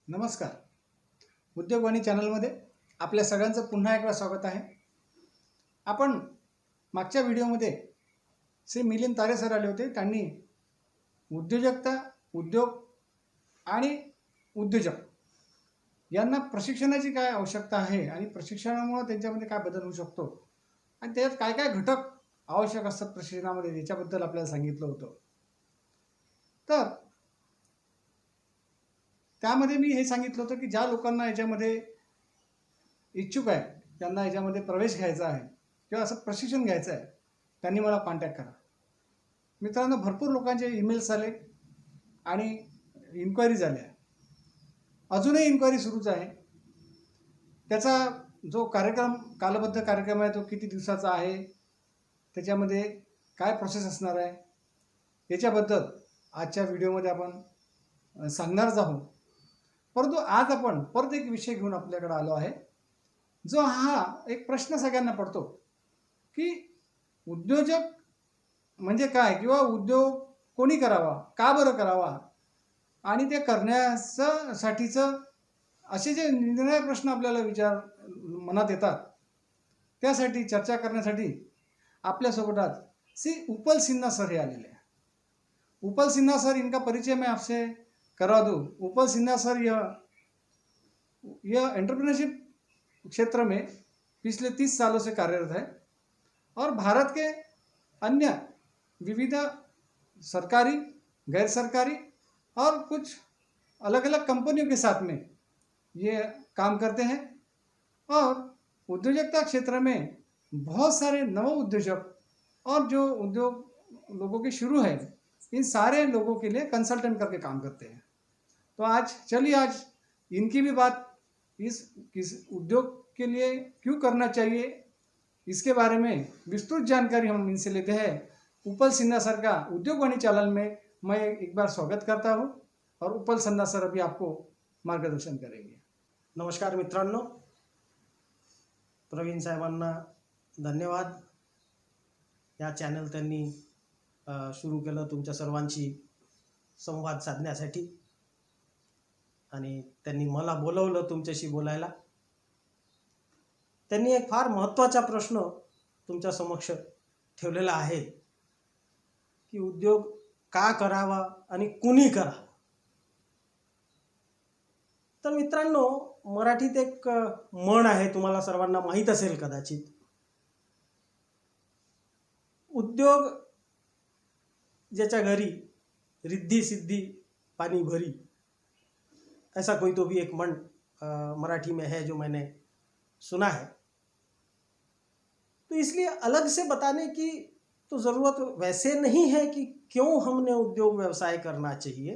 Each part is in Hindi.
नमस्कार. उद्योगवाणी चॅनलमध्ये आपल्या सगळ्यांचं पुन्हा एकदा स्वागत आहे. आपण मागच्या व्हिडिओमध्ये श्री मिलिंद तारे सर आले होते. त्यांनी उद्योजकता, उद्योग आणि उद्योजक यांना प्रशिक्षणाची काय आवश्यकता आहे आणि प्रशिक्षणामुळे त्यांच्यामध्ये काय बदल होऊ शकतो आणि त्यात काय काय घटक आवश्यक असतात प्रशिक्षणामध्ये याच्याबद्दल आपल्याला सांगितलं होतं. तर त्यामध्ये मी हे सांगितलं होतं की ज्या लोकांना याच्यामध्ये इच्छुक आहे, त्यांना याच्यामध्ये प्रवेश घ्यायचा आहे किंवा असं प्रशिक्षण घ्यायचं आहे, त्यांनी मला कॉन्टॅक्ट करा. मित्रांनो, भरपूर लोकांचे ईमेल्स आले आणि इन्क्वायरी झाल्या. अजूनही इन्क्वायरी सुरूच आहे. त्याचा जो कालबद्ध कार्यक्रम आहे तो किती दिवसाचा आहे, त्याच्यामध्ये काय प्रोसेस असणार आहे, याच्याबद्दल आजच्या व्हिडिओमध्ये आपण सांगणारच आहोत. परंतु आज आपण परत एक विषय घेऊन आपल्याकडे आलो आहे, जो हा एक प्रश्न सगळ्यांना पडतो की उद्योजक म्हणजे काय किंवा उद्योग कोणी करावा, का बरं करावा आणि ते करण्यासाठीचं असे जे निर्णय प्रश्न आपल्याला मनात येतात. त्यासाठी चर्चा करण्यासाठी आपल्यासोबत आज श्री उपल सिन्हा सर हे आलेले हैं. उपल सिन्हा सर, इनका परिचय मैं आपसे करा दूँ. उपल सिन्हा सर यह एंटरप्रेन्योरशिप क्षेत्र में पिछले 30 सालों से कार्यरत है और भारत के अन्य विविध सरकारी, गैर सरकारी और कुछ अलग अलग कंपनियों के साथ में ये काम करते हैं और उद्योजकता क्षेत्र में बहुत सारे नव उद्योजक और जो उद्योग लोगों के शुरू है, इन सारे लोगों के लिए कंसल्टेंट करके काम करते हैं. तो आज इनकी भी बात किस उद्योग के लिए क्यों करना चाहिए, इसके बारे में विस्तृत जानकारी हम इनसे लेते हैं. उपल सिन्हा सर का उद्योगवाणी चैनल में मैं एक बार स्वागत करता हूं और उपल सिन्हा सर अभी आपको मार्गदर्शन करेंगे. नमस्कार मित्रांनो, प्रवीण साहेबांना धन्यवाद. या चॅनल त्यांनी सुरू केलं तुमच्या सर्वांशी संवाद साधण्यासाठी आणि त्यांनी मला बोलवलं तुमच्याशी बोलायला. त्यांनी एक फार महत्त्वाचा प्रश्न तुमच्या समक्ष ठेवलेला आहे की उद्योग का करावा आणि कुणी करावा. तर मित्रांनो, मराठीत एक म्हण आहे, तुम्हाला सर्वांना माहीत असेल कदाचित. उद्योग ज्याच्या घरी रिद्धी सिद्धी पानी भरी, ऐसा कोई तो भी एक म्हण मराठी में है जो मैंने सुना है. तो इसलिए अलग से बताने की तो ज़रूरत वैसे नहीं है कि क्यों हमने उद्योग व्यवसाय करना चाहिए,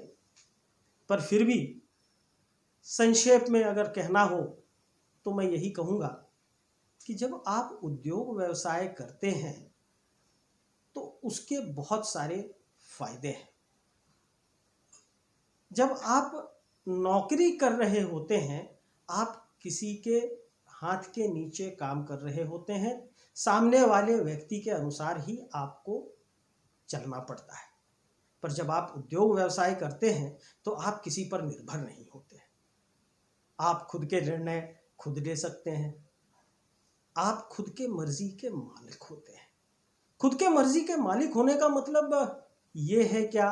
पर फिर भी संक्षेप में अगर कहना हो तो मैं यही कहूँगा कि जब आप उद्योग व्यवसाय करते हैं तो उसके बहुत सारे फायदे हैं. जब आप नौकरी कर रहे होते हैं, आप किसी के हाथ के नीचे काम कर रहे होते हैं, सामने वाले व्यक्ति के अनुसार ही आपको चलना पड़ता है. पर जब आप उद्योग व्यवसाय करते हैं तो आप किसी पर निर्भर नहीं होते हैं. आप खुद के निर्णय खुद ले सकते हैं. आप खुद के मर्जी के मालिक होते हैं. खुद के मर्जी के मालिक होने का मतलब ये है क्या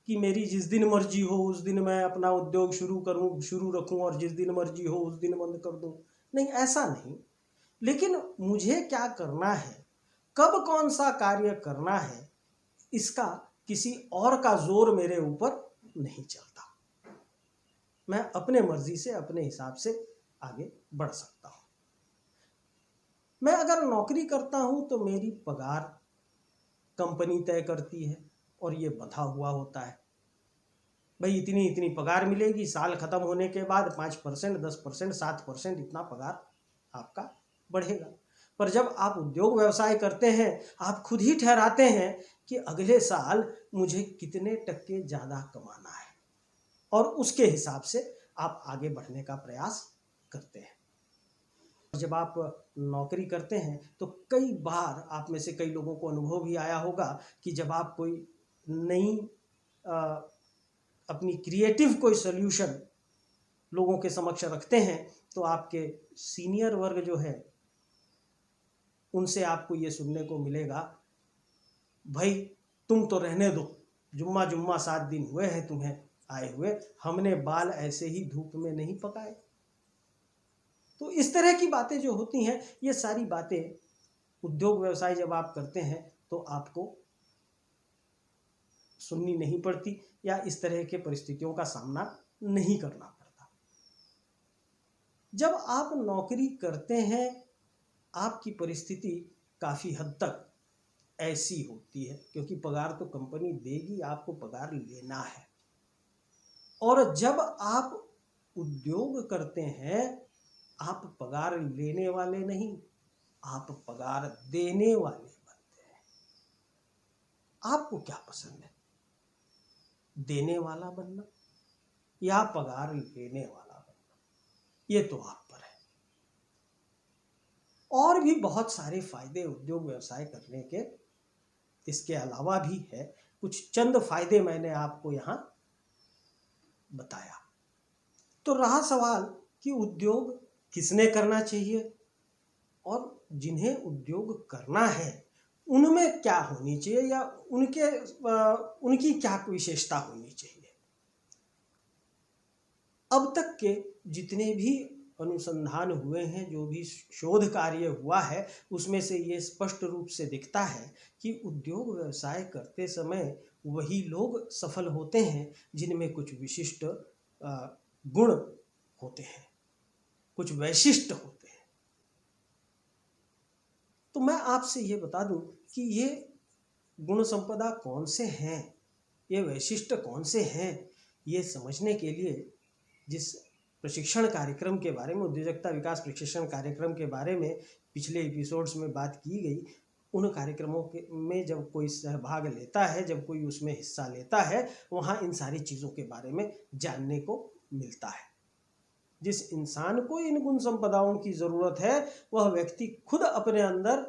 कि मेरी जिस दिन मर्जी हो उस दिन मैं अपना उद्योग शुरू रखूं और जिस दिन मर्जी हो उस दिन बंद कर दूं. नहीं, ऐसा नहीं. लेकिन मुझे क्या करना है, कब कौन सा कार्य करना है, इसका किसी और का जोर मेरे ऊपर नहीं चलता. मैं अपने मर्जी से अपने हिसाब से आगे बढ़ सकता हूँ. मैं अगर नौकरी करता हूँ तो मेरी पगार कंपनी तय करती है और ये बंधा हुआ होता है. भाई इतनी इतनी पगार मिलेगी, साल ख़त्म होने के बाद 5%, 10%, 7% इतना पगार आपका बढ़ेगा. पर जब आप उद्योग व्यवसाय करते हैं, आप खुद ही ठहराते हैं कि अगले साल मुझे कितने टक्के ज़्यादा कमाना है और उसके हिसाब से आप आगे बढ़ने का प्रयास करते हैं. जब आप नौकरी करते हैं तो कई बार आप में से कई लोगों को अनुभव भी आया होगा कि जब आप कोई नई अपनी क्रिएटिव कोई सोल्यूशन लोगों के समक्ष रखते हैं तो आपके सीनियर वर्ग जो है उनसे आपको ये सुनने को मिलेगा, भाई तुम तो रहने दो, जुम्मा जुम्मा 7 दिन हुए हैं तुम्हें आए हुए, हमने बाल ऐसे ही धूप में नहीं पकाए। तो इस तरह की बातें जो होती हैं, ये सारी बातें उद्योग व्यवसाय जब आप करते हैं तो आपको सुननी नहीं पड़ती या इस तरह के परिस्थितियों का सामना नहीं करना पड़ता। जब आप नौकरी करते हैं आपकी परिस्थिति काफ़ी हद तक ऐसी होती है, क्योंकि पगार तो कंपनी देगी, आपको पगार लेना है। और जब आप उद्योग करते हैं आप पगार लेने वाले नहीं, आप पगार देने वाले बनते हैं। आपको क्या पसंद है, देने वाला बनना या पगार लेने वाला बनना? ये तो आप पर है। और भी बहुत सारे फायदे उद्योग व्यवसाय करने के इसके अलावा भी है। कुछ चंद फायदे मैंने आपको यहाँ बताया। तो रहा सवाल कि उद्योग किसने करना चाहिए और जिन्हें उद्योग करना है उनमें क्या होनी चाहिए या उनकी क्या विशेषता होनी चाहिए। अब तक के जितने भी अनुसंधान हुए हैं, जो भी शोध कार्य हुआ है, उसमें से ये स्पष्ट रूप से दिखता है कि उद्योग व्यवसाय करते समय वही लोग सफल होते हैं जिनमें कुछ विशिष्ट गुण होते हैं, कुछ वैशिष्ट होते हैं। तो मैं आपसे ये बता दूं कि ये गुण संपदा कौन से हैं, ये वैशिष्ट कौन से हैं, ये समझने के लिए जिस प्रशिक्षण कार्यक्रम के बारे में, उद्योजकता विकास प्रशिक्षण कार्यक्रम के बारे में पिछले एपिसोड्स में बात की गई, उन कार्यक्रमों के में जब कोई सहभाग लेता है, जब कोई उसमें हिस्सा लेता है, वहाँ इन सारी चीज़ों के बारे में जानने को मिलता है। जिस इंसान को इन गुण संपदाओं की ज़रूरत है वह व्यक्ति खुद अपने अंदर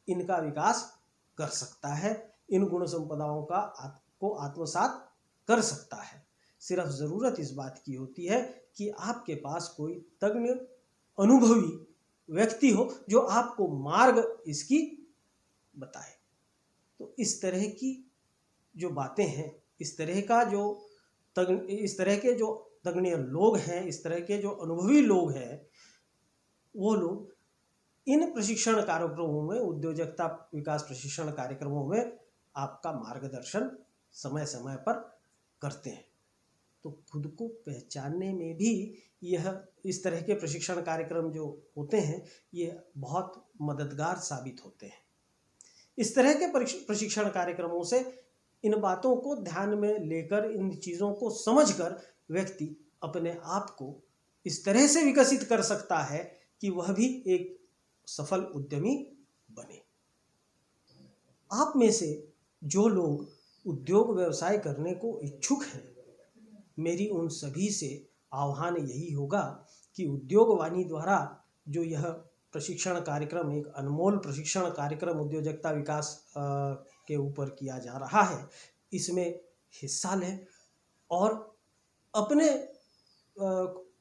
इनका विकास कर सकता है, इन गुण संपदाओं को आत्मसात कर सकता है। सिर्फ ज़रूरत इस बात की होती है कि आपके पास कोई तज्ञ अनुभवी व्यक्ति हो जो आपको मार्ग इसकी बताए। तो इस तरह की जो बातें हैं, इस तरह के जो तज्ञ लोग हैं, इस तरह के जो अनुभवी लोग हैं, वो लोग इन प्रशिक्षण कार्यक्रमों में, उद्योजकता विकास प्रशिक्षण कार्यक्रमों में आपका मार्गदर्शन समय समय पर करते हैं। तो खुद को पहचानने में भी इस तरह के प्रशिक्षण कार्यक्रम जो होते हैं ये बहुत मददगार साबित होते हैं। इस तरह के प्रशिक्षण कार्यक्रमों से इन बातों को ध्यान में लेकर, इन चीज़ों को समझकर व्यक्ति अपने आप को इस तरह से विकसित कर सकता है कि वह भी एक सफल उद्यमी बने। आप में से जो लोग उद्योग व्यवसाय करने को इच्छुक हैं, मेरी उन सभी से आह्वान यही होगा कि उद्योग वाणी द्वारा जो यह प्रशिक्षण कार्यक्रम, एक अनमोल प्रशिक्षण कार्यक्रम उद्योजकता विकास के ऊपर किया जा रहा है, इसमें हिस्सा लें और अपने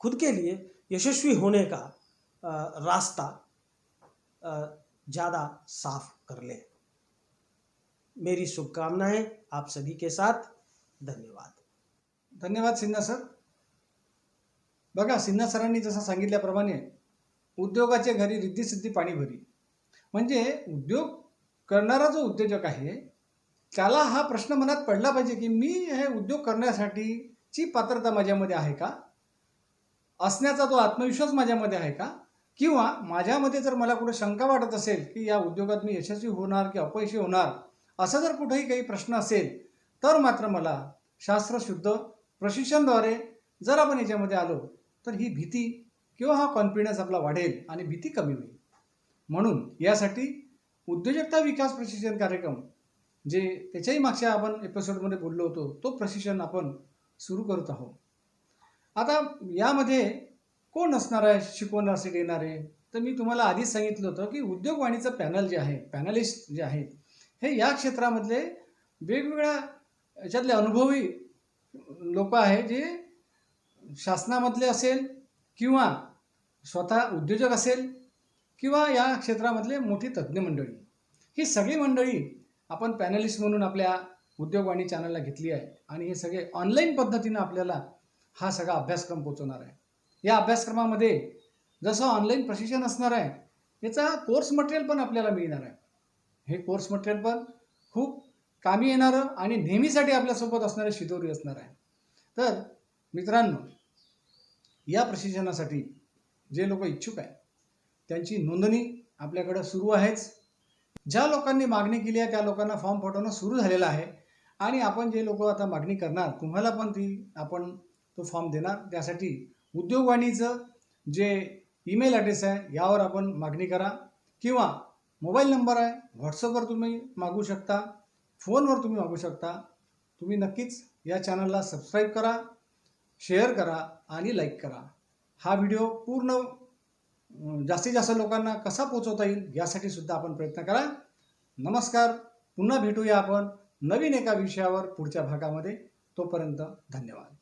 खुद के लिए यशस्वी होने का रास्ता ज़्यादा साफ कर लें। मेरी शुभकामनाएं आप सभी के साथ। धन्यवाद। धन्यवाद सिन्हा सर। बघा, सिन्हा सरांनी जसं सांगितल्याप्रमाणे उद्योगाच्या घरी रिद्धी सिद्धी पाणी भरी, म्हणजे उद्योग करणारा जो उद्योजक आहे त्याला हा प्रश्न मनात पडला पाहिजे की मी हे उद्योग करण्यासाठीची पात्रता माझ्यामध्ये आहे का, असण्याचा तो आत्मविश्वास माझ्यामध्ये आहे का, किंवा माझ्यामध्ये जर मला कुठे शंका वाटत असेल की या उद्योगात मी यशस्वी होणार की अपयशी होणार, असं जर कुठेही काही प्रश्न असेल तर मात्र मला शास्त्रशुद्ध प्रशिक्षणाद्वारे जर आपण याच्यामध्ये आलो तर ही भीती किंवा हा कॉन्फिडन्स आपला वाढेल आणि भीती कमी होईल। म्हणून यासाठी उद्योजकता विकास प्रशिक्षण कार्यक्रम, जे त्याच्याही मागच्या आपण एपिसोडमध्ये बोललो होतो, तो प्रशिक्षण आपण सुरू करत आहोत। आता यामध्ये कोण असणार आहे शिकवण्यासाठी येणारे, तर मी तुम्हाला आधीच सांगितलं होतं की उद्योगवाणीचं पॅनल जे आहे, पॅनलिस्ट जे आहेत, हे या क्षेत्रामधले वेगवेगळ्या याच्यातले अनुभवी लोक आहे जे शासनामधले असेल किंवा स्वतः उद्योजक असेल किंवा या क्षेत्रामधले मोठी तज्ज्ञ मंडळी, ही सगळी मंडळी आपण पॅनलिस्ट म्हणून आपल्या उद्योगवाणी चॅनलला घेतली आहे आणि हे सगळे ऑनलाईन पद्धतीनं आपल्याला हा सगळा अभ्यासक्रम पोहोचवणार आहे. या अभ्यासक्रमामध्ये जसं ऑनलाईन प्रशिक्षण असणार आहे, याचा कोर्स मटेरियल पण आपल्याला मिळणार आहे. हे कोर्स मटेरियल पण खूप कामी येणारं आणि नेहमीसाठी आपल्यासोबत असणारे शिदोरी असणार आहे. तर मित्रांनो, या प्रशिक्षणासाठी जे लोक इच्छुक आहेत त्यांची नोंदणी आपल्याकडं सुरू आहेच. ज्या लोकांनी मागणी केली आहे त्या लोकांना फॉर्म पाठवणं सुरू झालेलं आहे आणि आपण जे लोक आता मागणी करणार तुम्हाला पण आपण तो फॉर्म देणार. त्यासाठी उद्योगवाणीचं जे ईमेल ॲड्रेस आहे यावर आपण मागणी करा किंवा मोबाईल नंबर आहे, व्हॉट्सअपवर तुम्ही मागू शकता, फोनवर तुम्ही मागू शकता. तुम्ही नक्कीच या चॅनलला सबस्क्राईब करा, शेअर करा आणि लाईक करा. हा व्हिडिओ पूर्ण जास्तीत जास्त लोकांना कसा पोहोचवता येईल यासाठी सुद्धा आपण प्रयत्न करा. नमस्कार. पुन्हा भेटूया आपण नवीन एका विषयावर पुढच्या भागामध्ये. तोपर्यंत धन्यवाद.